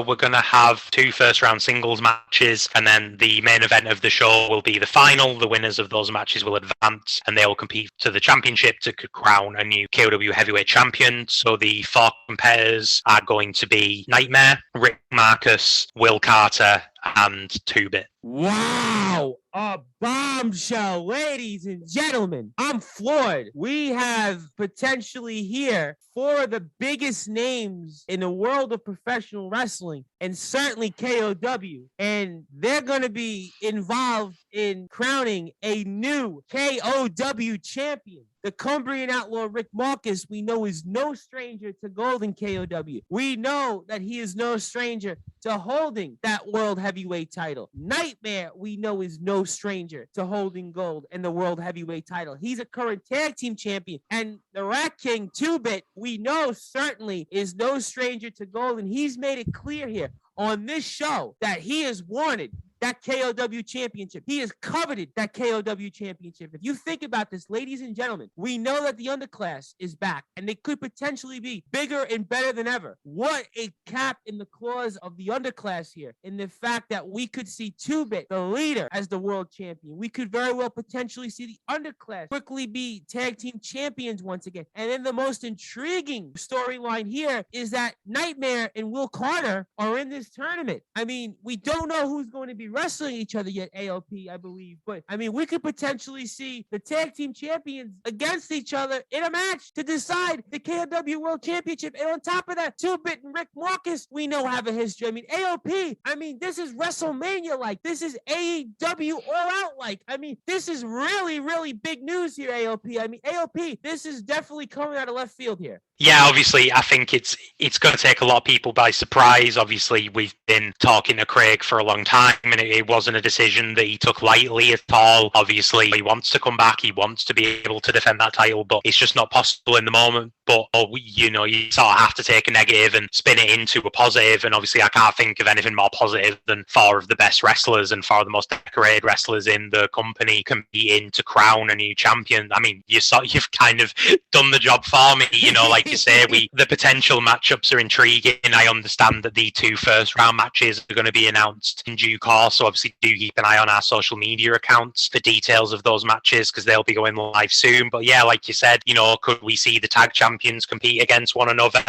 we're going to have 2 first-round singles matches, and then the main event of the show will be the final. The winners of those matches will advance, and they will compete to the championship to crown a new KOW heavyweight champion. So the 4 competitors are going to be Nightmare, Rick Marcus, Will Carter, and 2-Bit. Wow, a bombshell, ladies and gentlemen. I'm floored. We have potentially here 4 of the biggest names in the world of professional wrestling, and certainly KOW, and they're going to be involved in crowning a new KOW champion. The Cumbrian outlaw Rick Marcus, we know, is no stranger to golden KOW. We know that he is no stranger to holding that world heavyweight title. Nightmare, we know, is no stranger to holding gold in the world heavyweight title. He's a current tag team champion. And the Rat King 2-Bit, we know certainly is no stranger to gold. And he's made it clear here on this show that he has wanted that KOW championship. He has coveted that KOW championship. If you think about this, ladies and gentlemen, we know that the underclass is back and they could potentially be bigger and better than ever. What a cap in the claws of the underclass here, in the fact that we could see 2-Bit, the leader, as the world champion. We could very well potentially see the underclass quickly be tag team champions once again. And then the most intriguing storyline here is that Nightmare and Will Carter are in this tournament. I mean, we don't know who's going to be wrestling each other yet, ALP, I believe. But, I mean, we could potentially see the tag team champions against each other in a match to decide the KOW World Championship. And on top of that, 2-Bit and Rick Marcus, we know have a history. I mean, ALP, I mean, this is WrestleMania-like. This is AEW All-Out-like. I mean, this is really, really big news here, ALP. I mean, ALP, this is definitely coming out of left field here. Yeah, obviously, I think it's going to take a lot of people by surprise. Obviously, we've been talking to Craig for a long time, and it wasn't a decision that he took lightly at all. Obviously, he wants to come back. He wants to be able to defend that title, but it's just not possible in the moment. But, you sort of have to take a negative and spin it into a positive. And obviously, I can't think of anything more positive than 4 of the best wrestlers and 4 of the most decorated wrestlers in the company competing to crown a new champion. I mean, you've kind of done the job for me, like you say, the potential matchups are intriguing. I understand that the 2 first-round matches are going to be announced in due course, so obviously do keep an eye on our social media accounts for details of those matches, because they'll be going live soon. But yeah, like you said, could we see the tag champions compete against one another?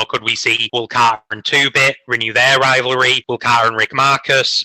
Could we see Will Carter and 2-Bit renew their rivalry? Will Carter and Rick Marcus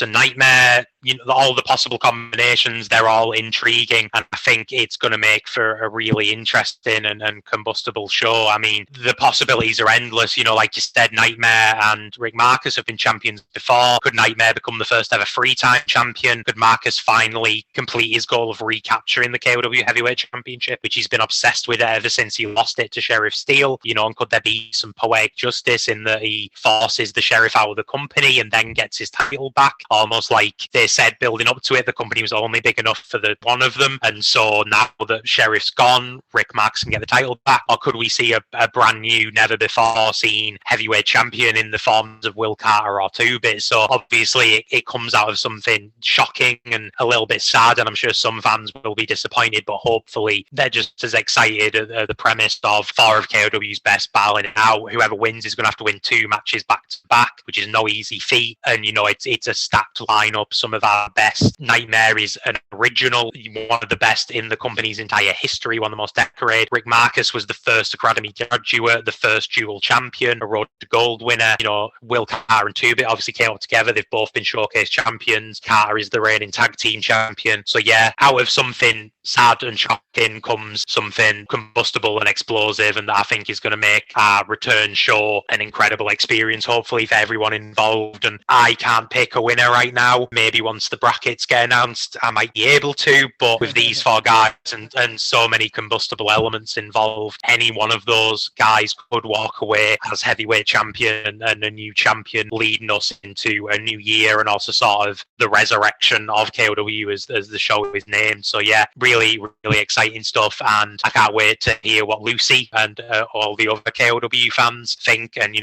and Nightmare? All the possible combinations, they're all intriguing, and I think it's going to make for a really interesting and combustible show. I mean, the possibilities are endless. Like you said, Nightmare and Rick Marcus have been champions before. Could Nightmare become the first ever 3-time champion? Could Marcus finally complete his goal of recapturing the KOW Heavyweight Championship, which he's been obsessed with ever since he lost it to Sheriff Steele? And could there be some poetic justice in that he forces the Sheriff out of the company and then gets his title back? Almost like they said building up to it, the company was only big enough for the one of them, and so now that Sheriff's gone, Rick Marks can get the title back. Or could we see a brand new, never before seen heavyweight champion in the forms of Will Carter or 2-Bit? So obviously it comes out of something shocking and a little bit sad, and I'm sure some fans will be disappointed, but hopefully they're just as excited at the premise of 4 of KOW's best battling it out. Whoever wins is going to have to win 2 matches back to back, which is no easy feat. And it's a stacked lineup. Some of our best. Nightmare is an original, one of the best in the company's entire history, one of the most decorated. Rick Marcus was the first Academy graduate, the first dual champion, a Road to Gold winner. Will Carter and Two Bit obviously came up together. They've both been showcase champions. Carter is the reigning tag team champion. So yeah, out of something sad and shocking comes something combustible and explosive, and that I think is going to make our return show an incredible experience, hopefully, for everyone involved. And I can't pick a winner right now. Maybe once the brackets get announced, I might be able to, but with these four guys and so many combustible elements involved, any one of those guys could walk away as heavyweight champion and a new champion, leading us into a new year and also sort of the resurrection of KOW as the show is named. So yeah, really, really exciting stuff, and I can't wait to hear what Lucy and all the other KOW fans think. And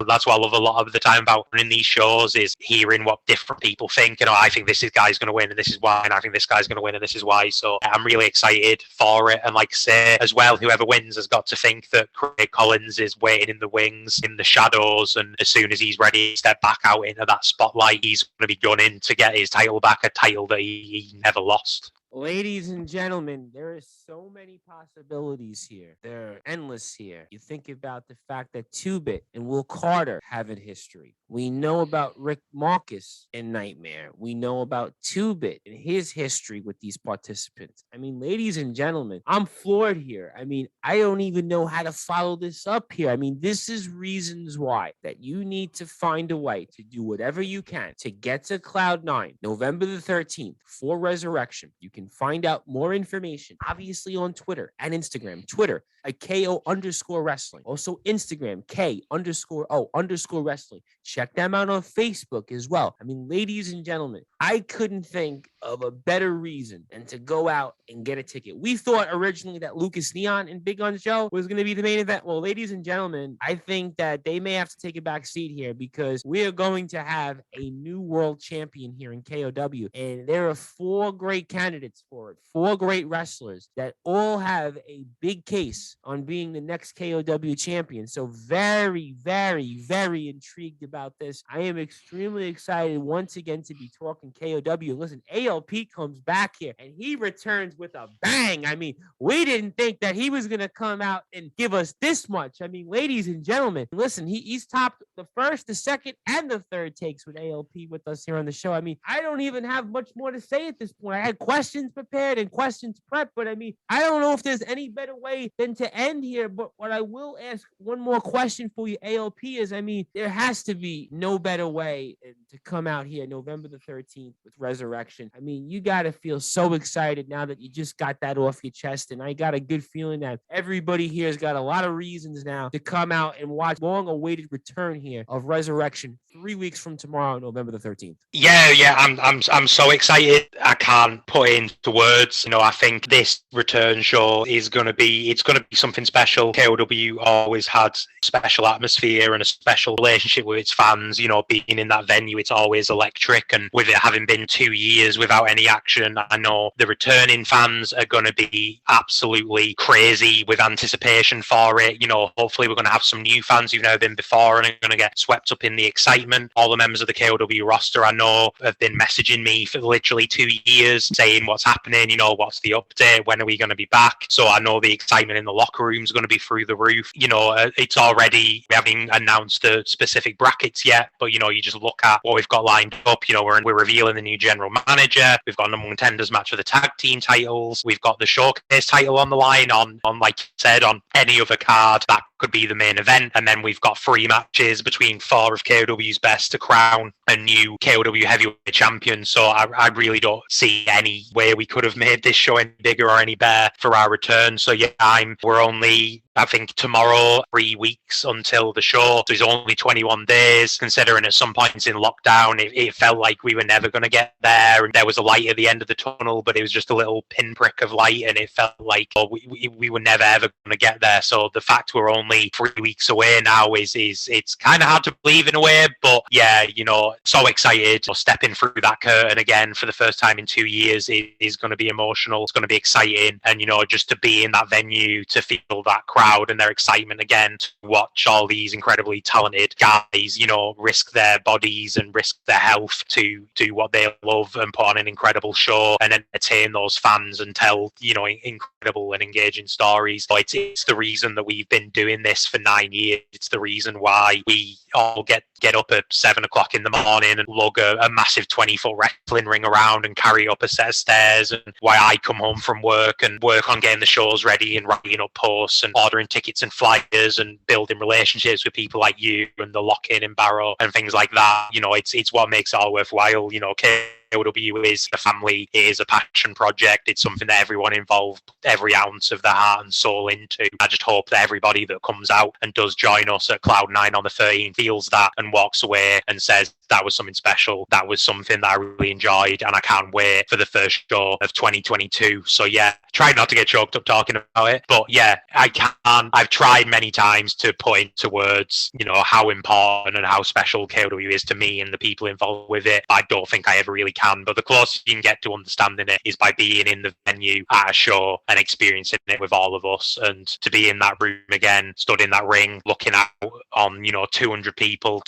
that's what I love a lot of the time about running these shows, is hearing what different people think. I think this guy's going to win and this is why, and I think this guy's going to win and this is why. So I'm really excited for it. And like I say as well, whoever wins has got to think that Craig Collins is waiting in the wings, in the shadows, and as soon as he's ready to step back out into that spotlight, he's going to be gunning to get his title back, a title that he never lost. Ladies and gentlemen, there is so many possibilities here. They're endless here. You think about the fact that Two-Bit and Will Carter have a history. We know about Rick Marcus and Nightmare. We know about Two-Bit and his history with these participants. I mean, ladies and gentlemen, I'm floored here. I mean, I don't even know how to follow this up here. I mean, this is reasons why that you need to find a way to do whatever you can to get to Cloud9, November the 13th, for Resurrection. You can find out more information, obviously, on Twitter and Instagram. Twitter at KO_wrestling. Also Instagram, K_O_wrestling. Check them out on Facebook as well. I mean, ladies and gentlemen, I couldn't think of a better reason than to go out and get a ticket. We thought originally that Lucas Neon and Big Gun's show was going to be the main event. Well, ladies and gentlemen, I think that they may have to take a back seat here, because we are going to have a new world champion here in KOW. And there are 4 great candidates for it, 4 great wrestlers that all have a big case on being the next KOW champion. So very, very, very intrigued about this. I am extremely excited once again to be talking KOW. Listen, ALP comes back here and he returns with a bang. I mean, we didn't think that he was going to come out and give us this much. I mean, ladies and gentlemen, listen, he's topped the first, the second, and the third takes with ALP with us here on the show. I mean, I don't even have much more to say at this point. I had questions prepared and questions prepped, but I mean, I don't know if there's any better way than to end here. But what I will ask, one more question for you, ALP, is, I mean, there has to be no better way to come out here November the 13th with Resurrection. I mean, you got to feel so excited now that you just got that off your chest. And I got a good feeling that everybody here has got a lot of reasons now to come out and watch long-awaited return here of Resurrection 3 weeks from tomorrow, November the 13th. Yeah, I'm so excited. I can't put it into words. I think this return show is going to be something special. KOW always had a special atmosphere and a special relationship with its fans. Being in that venue, it's always electric. And with it having been 2 years without any action, I know the returning fans are going to be absolutely crazy with anticipation for it. Hopefully we're going to have some new fans who've never been before and are going to get swept up in the excitement. All the members of the KOW roster I know have been messaging me for literally 2 years saying what's happening, what's the update, when are we going to be back? So I know the excitement in the locker room is going to be through the roof. It's already, we haven't announced the specific brackets yet, but you just look at what we've got lined up. We're revealing the new general manager. We've got a number one contenders match for the tag team titles. We've got the showcase title on the line on like you said, on any other card that could be the main event. And then we've got 3 matches between 4 of KOW's best to crown a new KOW heavyweight champion. So I really don't see any way we could have made this show any bigger or any better for our return. So yeah, we're only, I think, tomorrow 3 weeks until the show. So it's only 21 days, considering at some points in lockdown, it felt like we were never going to get there. And there was a light at the end of the tunnel, but it was just a little pinprick of light. And it felt like we were never, ever going to get there. So the fact we're only only 3 weeks away now is it's kind of hard to believe in a way, but yeah, so excited. Stepping through that curtain again for the first time in 2 years is going to be emotional. It's going to be exciting, and just to be in that venue, to feel that crowd and their excitement again, to watch all these incredibly talented guys, risk their bodies and risk their health to do what they love and put on an incredible show and entertain those fans and tell, incredible and engaging stories. It's the reason that we've been doing this for 9 years. It's the reason why we all get up at 7 o'clock in the morning and lug a massive 20-foot wrestling ring around and carry up a set of stairs, and why I come home from work and work on getting the shows ready and writing up posts and ordering tickets and flyers and building relationships with people like you and the lock-in in Barrow and things like that. It's what makes it all worthwhile. KOW is a family, it is a passion project. It's something that everyone involved put every ounce of their heart and soul into. I just hope that everybody that comes out and does join us at Cloud9 on the 13th feels that and walks away and says, that was something special. That was something that I really enjoyed, and I can't wait for the first show of 2022. So yeah, try not to get choked up talking about it, but yeah, I've tried many times to put into words, how important and how special KOW is to me and the people involved with it. I don't think I ever really can, but the closest you can get to understanding it is by being in the venue at a show and experiencing it with all of us. And to be in that room again, stood in that ring, looking out on 200 people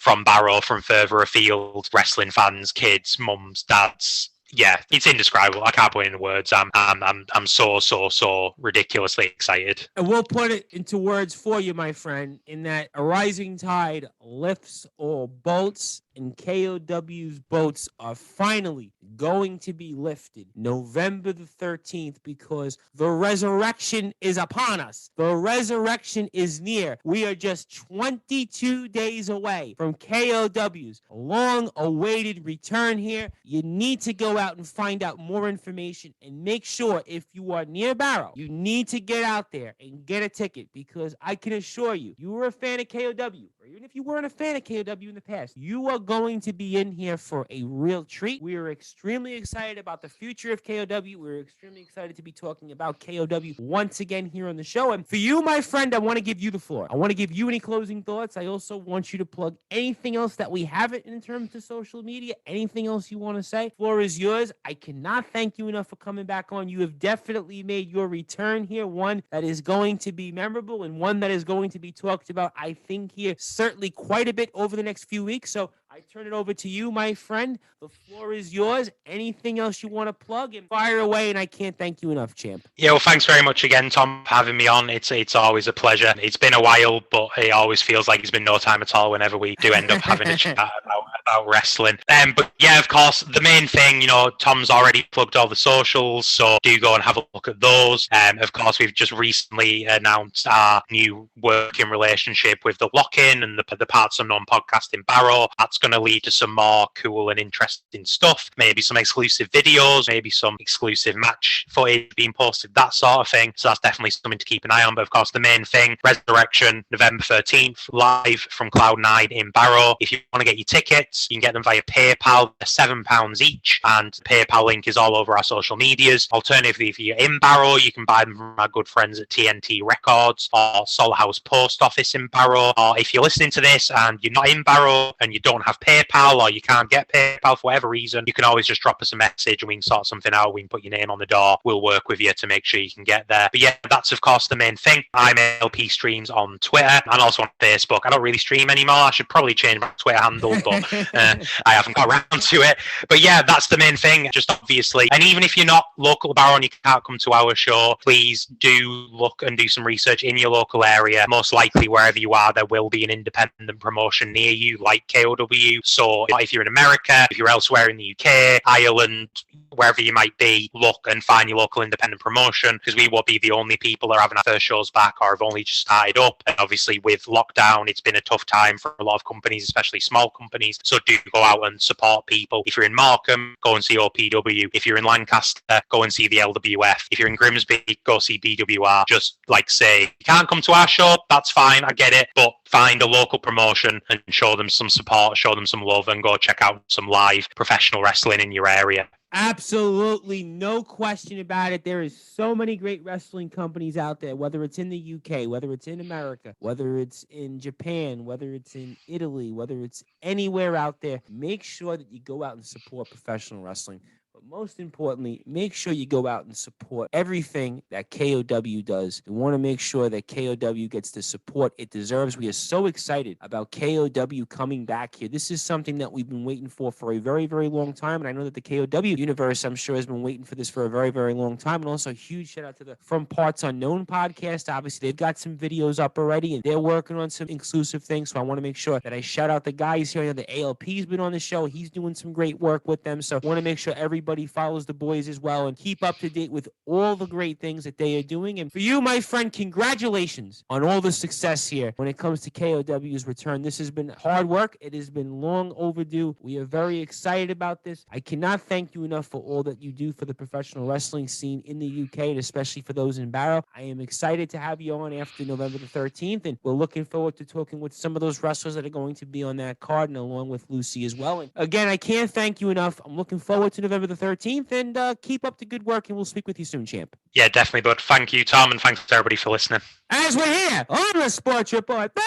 from Barrow, from further afield, wrestling fans, kids, mums, dads. Yeah, it's indescribable. I can't put it into words. I'm so ridiculously excited. And we'll put it into words for you, my friend, in that a rising tide lifts all boats, and KOW's boats are finally going to be lifted November the 13th, because the resurrection is upon us. The resurrection is near. We are just 22 days away from KOW's long-awaited return here. You need to go out and find out more information, and make sure, if you are near Barrow, you need to get out there and get a ticket, because I can assure you, you were a fan of KOW, or even if you weren't a fan of KOW in the past, you are going to be in here for a real treat. We are extremely excited about the future of KOW. We're extremely excited to be talking about KOW once again here on the show. And for you, my friend, I want to give you the floor. I want to give you any closing thoughts. I also want you to plug anything else that we haven't in terms of social media, anything else you want to say. Floor is yours. I cannot thank you enough for coming back on. You have definitely made your return here one that is going to be memorable and one that is going to be talked about, I think, here certainly quite a bit over the next few weeks. So I turn it over to you, my friend. The floor is yours. Anything else you want to plug, and fire away, and I can't thank you enough, champ. Yeah, well, thanks very much again, Tom, for having me on. It's always a pleasure. It's been a while, but it always feels like it's been no time at all whenever we do end up having a chat about wrestling. But yeah, of course, the main thing, Tom's already plugged all the socials, so do go and have a look at those. Of course, we've just recently announced our new working relationship with the Lock-In and the Parts Unknown podcast in Barrow. That's going to lead to some more cool and interesting stuff, maybe some exclusive videos, maybe some exclusive match footage being posted, that sort of thing. So that's definitely something to keep an eye on. But of course, the main thing, Resurrection, November 13th, live from Cloud9 in Barrow. If you want to get your tickets, you can get them via PayPal. They're £7 each, and the PayPal link is all over our social medias. Alternatively, if you're in Barrow, you can buy them from our good friends at TNT Records or Salt House Post Office in Barrow. Or if you're listening to this and you're not in Barrow and you don't have PayPal, or you can't get PayPal for whatever reason, you can always just drop us a message and we can sort something out. We can put your name on the door. We'll work with you to make sure you can get there. But yeah, that's of course the main thing. I'm ALP Streams on Twitter and also on Facebook. I don't really stream anymore. I should probably change my Twitter handle, but I haven't got around to it. But yeah, that's the main thing. Just obviously, and even if you're not local to Barrow and you can't come to our show, please do look and do some research in your local area. Most likely, wherever you are, there will be an independent promotion near you, like KOW. So if you're in America, if you're elsewhere in the UK, Ireland, wherever you might be, look and find your local independent promotion, because we won't be the only people that are having our first shows back or have only just started up. And obviously with lockdown, it's been a tough time for a lot of companies, especially small companies. So do go out and support people. If you're in Markham, go and see OPW. If you're in Lancaster, go and see the LWF. If you're in Grimsby, go see BWR. Just like say, you can't come to our show, that's fine, I get it, but find a local promotion and show them some support, show them some love, and go check out some live professional wrestling in your area. Absolutely no question about it. There is so many great wrestling companies out there, whether it's in the UK, whether it's in America, whether it's in Japan, whether it's in Italy, whether it's anywhere out there. Make sure that you go out and support professional wrestling. But most importantly, make sure you go out and support everything that KOW does. We want to make sure that KOW gets the support it deserves. We are so excited about KOW coming back here. This is something that we've been waiting for a very, very long time. And I know that the KOW universe, I'm sure, has been waiting for this for a very, very long time. And also a huge shout out to the From Parts Unknown podcast. Obviously, they've got some videos up already and they're working on some exclusive things. So I want to make sure that I shout out the guys here. I know the ALP's been on the show. He's doing some great work with them. So I want to make sure everybody follows the boys as well and keep up to date with all the great things that they are doing. And for you, my friend, congratulations on all the success here when it comes to KOW's return. This has been hard work. It has been long overdue. We are very excited about this. I cannot thank you enough for all that you do for the professional wrestling scene in the UK, and especially for those in Barrow. I am excited to have you on after November the 13th, and we're looking forward to talking with some of those wrestlers that are going to be on that card, and along with Lucy as well. And again, I can't thank you enough. I'm looking forward to November the 13th, and keep up the good work, and we'll speak with you soon, champ. Yeah, definitely, bud. Thank you, Tom, and thanks to everybody for listening. As we're here on the Sports Report, the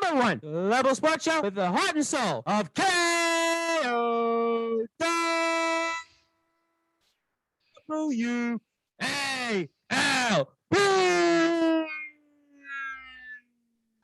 #1 level sports show with the heart and soul of KOW.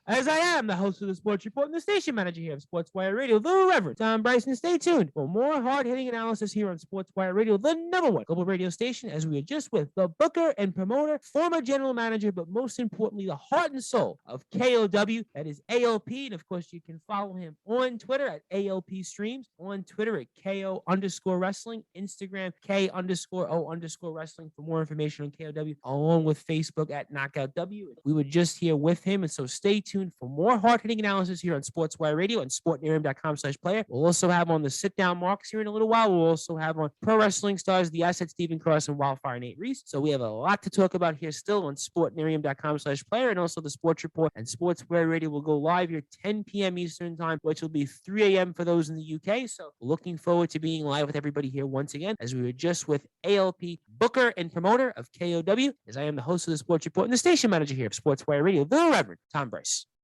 As I am the host of the Sports Report and the station manager here of Sportswire Radio, the Reverend Tom Bryson. Stay tuned for more hard-hitting analysis here on Sportswire Radio, the #1 global radio station, as we are just with the booker and promoter, former general manager, but most importantly, the heart and soul of KOW. That is ALP. And of course, you can follow him on Twitter at ALP Streams, on Twitter at KO_wrestling, Instagram K_O_wrestling for more information on KOW, along with Facebook at Knockout W. We were just here with him, and so stay tuned for more hard-hitting analysis here on Sportswire Radio and sportnarium.com/player. We'll also have on the sit-down marks here in a little while. We'll also have on Pro Wrestling Stars, the Asset Stephen Cross, and Wildfire Nate Reese. So we have a lot to talk about here still on sportnarium.com/player, and also the Sports Report and Sportswire Radio will go live here 10 p.m. Eastern Time, which will be 3 a.m. for those in the UK. So looking forward to being live with everybody here once again, as we were just with ALP, booker and promoter of KOW, as I am the host of the Sports Report and the station manager here of Sportswire Radio, the Reverend Tom Bryce.